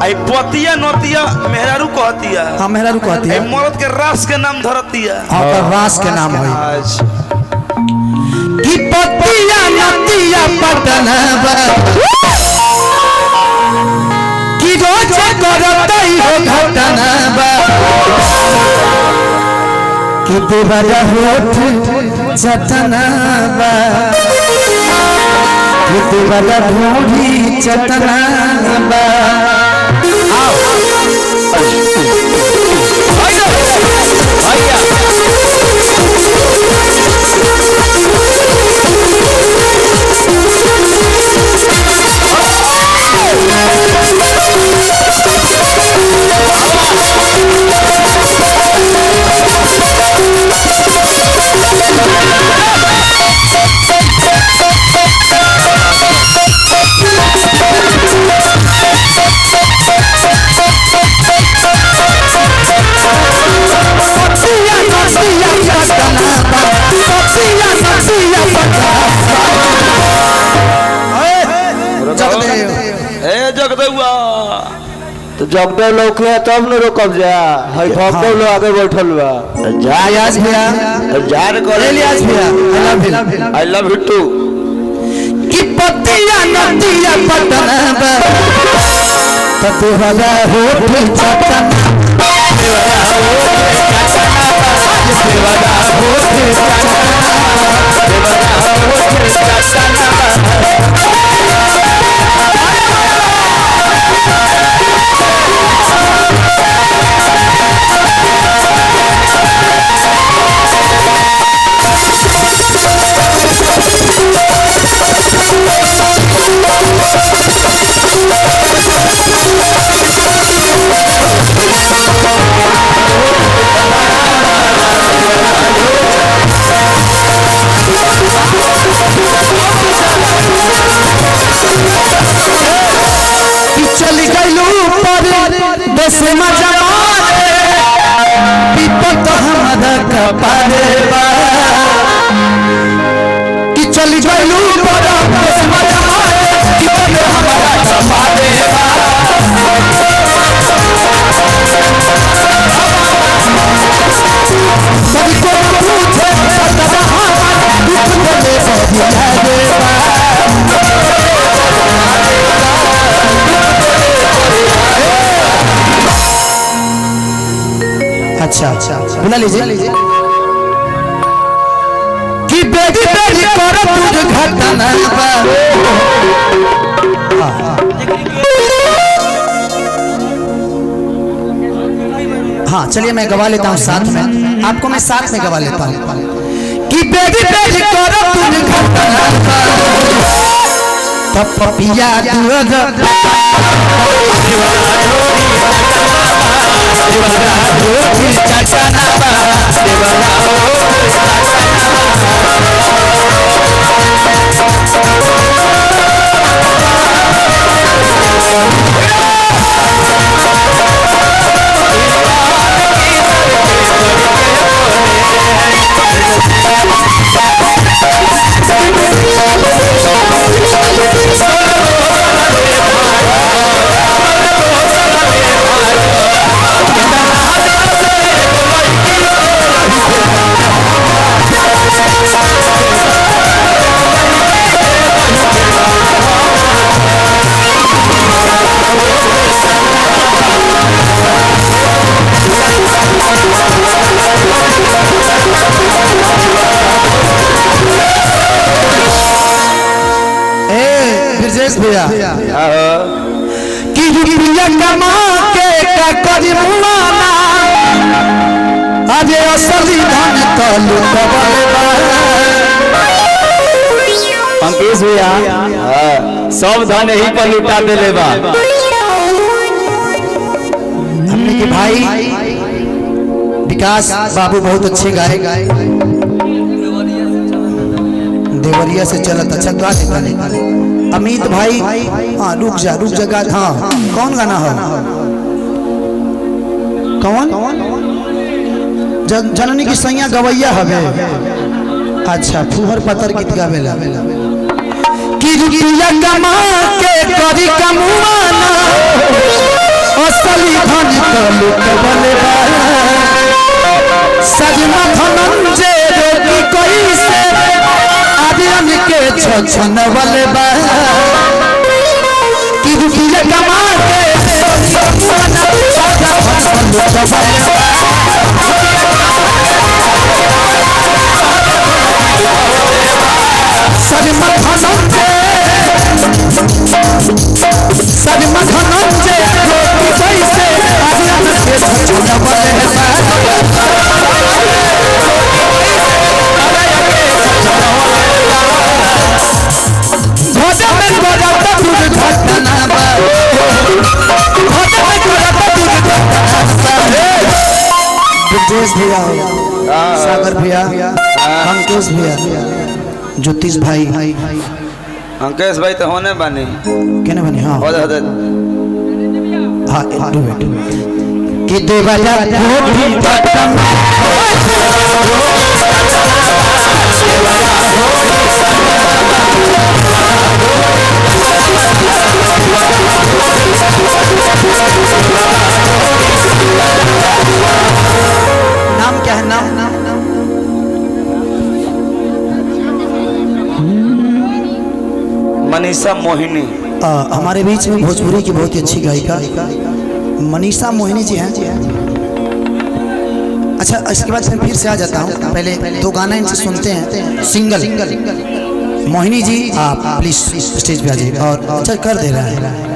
आई पतिया नोतिया मेहरारू कहतिया। हां मेहरारू कहतिया मर्द के रास के नाम धरतिया। हां तो रास के नाम है कि पतिया नोतिया पटनबा कि रोज करतई हो घटनबा कि देवरा होठ चटनबा कि देवरा ढूंढी चटनबा तो जगदे लोग है तब न रोकब जा है भक्तो लोग आगे बैठल बा जा यास भैया जान करे यास भैया आई लव यू टू कि पतिया नदिया पटनबा त देवरा होठ चटन देवरा होठ चली गईलू पर देश में जमाने विपत हमरा कपारे बा कि चली गईलू पर देश में जमाने विपत हमरा कपारे बा सभी को पूछे सदा दुख बोले बदिया देवा अच्छा बुला लीजिए कि बेटी बेटी करो दुर्घटना हाँ चलिए मैं गवा लेता हूँ साथ में आपको मैं साथ में गवा लेता हूँ कि बेटी बेटी करो दुर्घटना तब पपिया भैया कि रुपया कमा के का करी मुआना अरे असली धन तो लुटबल बा अंकेश भैया सब धन यही पर लुटा देले बा हमने के भाई विकास बाबू बहुत अच्छे गाए देवरिया से चलत अच्छा गा देता अमित भाई हाँ रुक जा गात हाँ कौन गाना है कौन जननी की सैया गवैया हवे अच्छा फुहर पतर गीत गावेला कि रुपया कमा के करी कमुआना असली धन कलु कबले सजना धनंजय रोगी कोई से आदिम के छछन वाले बा कि रुपया कमा के सजना धनंजय रोगी कोई से आदिम के छछन वाले बा ब्रजेश भैया सागर भैया अंकेश भैया ज्योतिष भाई अंकेश भाई तो होने बने कहने बने हाँ हाँ कि देवाला नाम क्या है नाम मनीषा मोहिनी। हमारे बीच में भोजपुरी की बहुत ही अच्छी गायिका मनीषा मोहिनी जी हैं। अच्छा इसके बाद मैं फिर से आ जाता हूँ, पहले दो गाना इनसे सुनते हैं सिंगल। मोहिनी जी आप प्लीज स्टेज पे आ जाइए और अच्छा कर दे रहा है।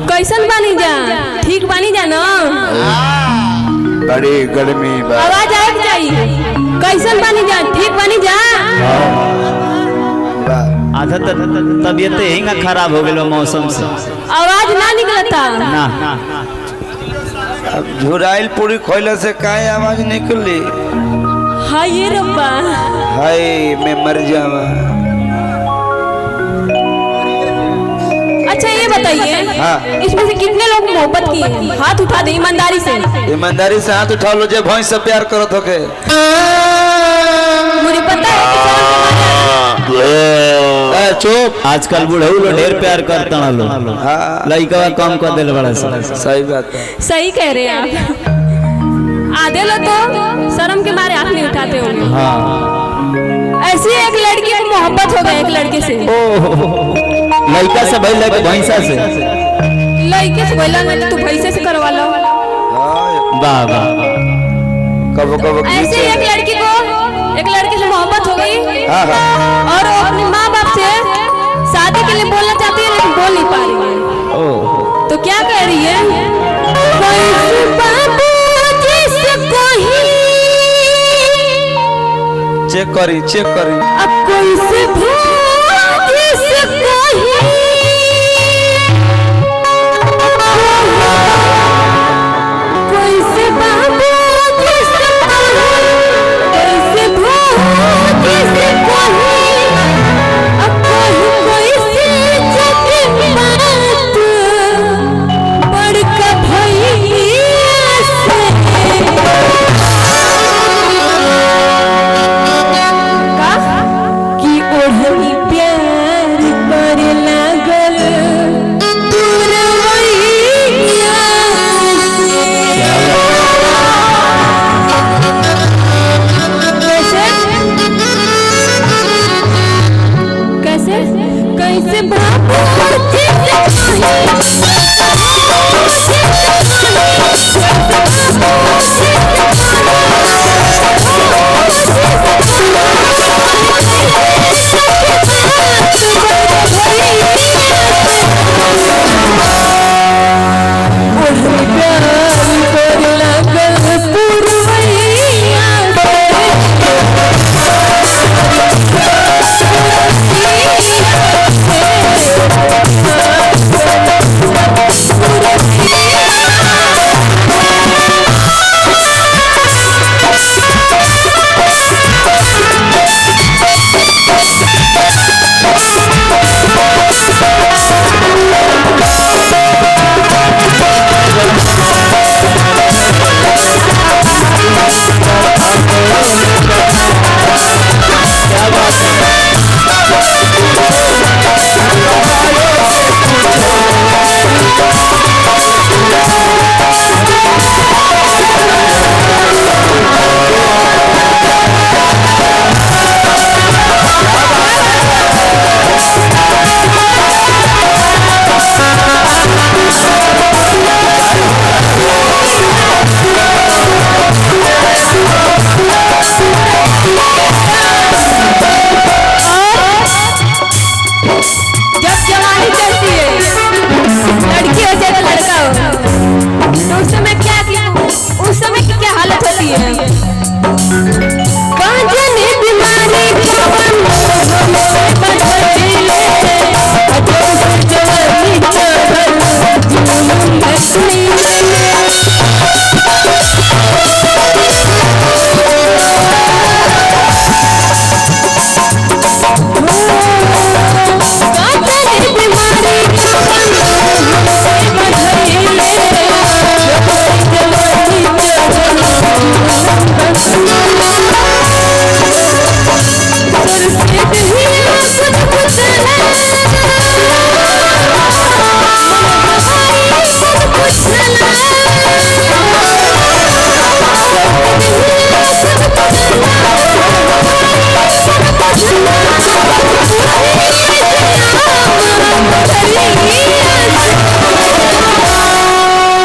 कैसन बानी जा? ठीक बानी जा ना? बड़ी गर्मी बा। आवाज आए चाहिए। कैसन बानी जा? ठीक बानी जा? आधा तबियत यही ना खराब हो गई मौसम से, आवाज ना निकलता ना अब झुराइल पूरी खोले से काहे आवाज निकली? हाय ये रब्बा, हाय मैं मर जावा। अच्छा ये बताइए हाँ। इसमें से कितने लोग मोहब्बत किए हैं? हाथ उठा दे ईमानदारी से। ईमानदारी से हाथ उठा लो, जो भैंस से प्यार करो तो के। मुझे पता है कि चुप। आजकल बुढ़ऊ लोग ढेर प्यार करता ना लो, लड़का कम कर दिल बड़ा सही बात है। सही कह रहे हैं आप। आधे लोग तो शर्म के मारे हाथ नहीं उठाते होंगे। ऐसी एक लड़की को मोहब्बत हो गई एक लड़के से। लड़का से भाई लड़के भैंसा से, लड़के से बोला मैं तू भैंसे से करवा लो। वाह वाह। कबो कबो ऐसे एक लड़की को एक लड़के से मोहब्बत हो गई और वो अपने माँ बाप से शादी के लिए बोलना चाहती है लेकिन बोल नहीं पा रही है। तो क्या कह रही है? चेक करी अब कोई से